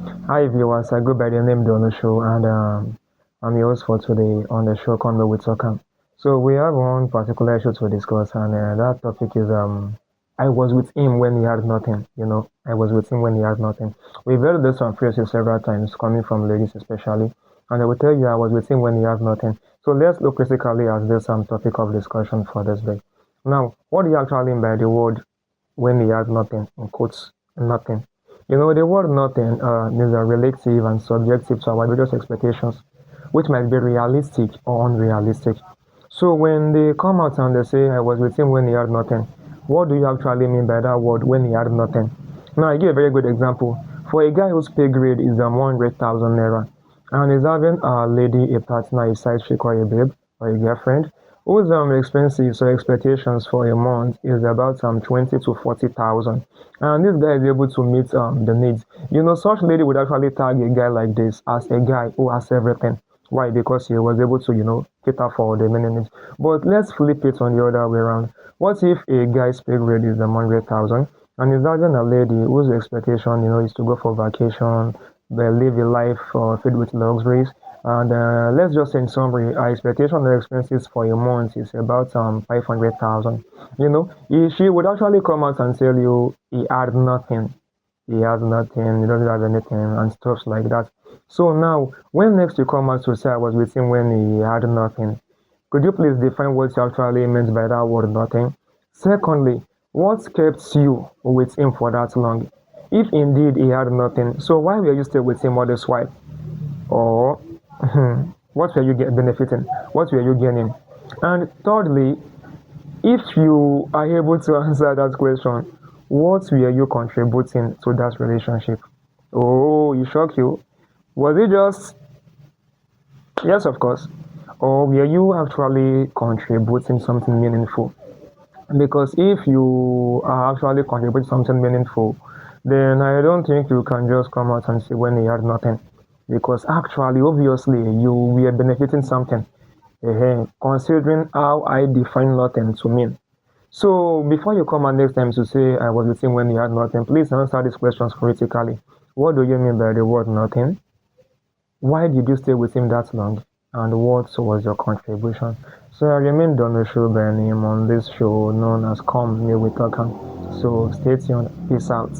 Hi viewers, I go by the name Dono Show and I'm your host for today on the show Convo with Soccer. So we have one particular issue to discuss and that topic is I was with him when he had nothing, I was with him when he had nothing. We've heard this one phrases several times coming from ladies especially and I will tell you I was with him when he had nothing. So let's look critically at this topic of discussion for this day. Now, what do you actually mean by the word when he had nothing, in quotes, nothing? The word nothing is a relative and subjective to our various expectations, which might be realistic or unrealistic. So when they come out and they say, I was with him when he had nothing, what do you actually mean by that word when he had nothing? Now, I give a very good example. For a guy whose pay grade is 100,000 naira and is having a lady, a partner, a side chick, or a babe, or a girlfriend, whose expenses or expectations for a month is about 20 to 40,000, and this guy is able to meet the needs. Such lady would actually tag a guy like this as a guy who has everything. Why? Because he was able to cater for the many needs. But let's flip it on the other way around. What if a guy's pay grade is 100,000 and he's having a lady whose expectation is to go for vacation, live a life filled with luxuries, and let's just say in summary, our expectation of expenses for a month is about 500,000. She would actually come out and tell you he had nothing. He has nothing, he doesn't have anything, and stuff like that. So now, when next you come out to say I was with him when he had nothing, could you please define what you actually meant by that word nothing? Secondly, what kept you with him for that long? If indeed he had nothing, so why were you still with him all this while? Or what were you benefiting? What were you gaining? And thirdly, if you are able to answer that question, what were you contributing to that relationship? Oh, it shocked you. Was it just yes, of course, or were you actually contributing something meaningful? Because if you are actually contributing something meaningful, then I don't think you can just come out and say when you had nothing. Because actually, obviously, you were benefiting something, considering how I define nothing to mean. So before you come out next time to say I was with him when you had nothing, please answer these questions critically. What do you mean by the word nothing? Why did you stay with him that long? And what was your contribution? So I remain on the show by name on this show known as Come Here We Talk. So stay tuned. Peace out.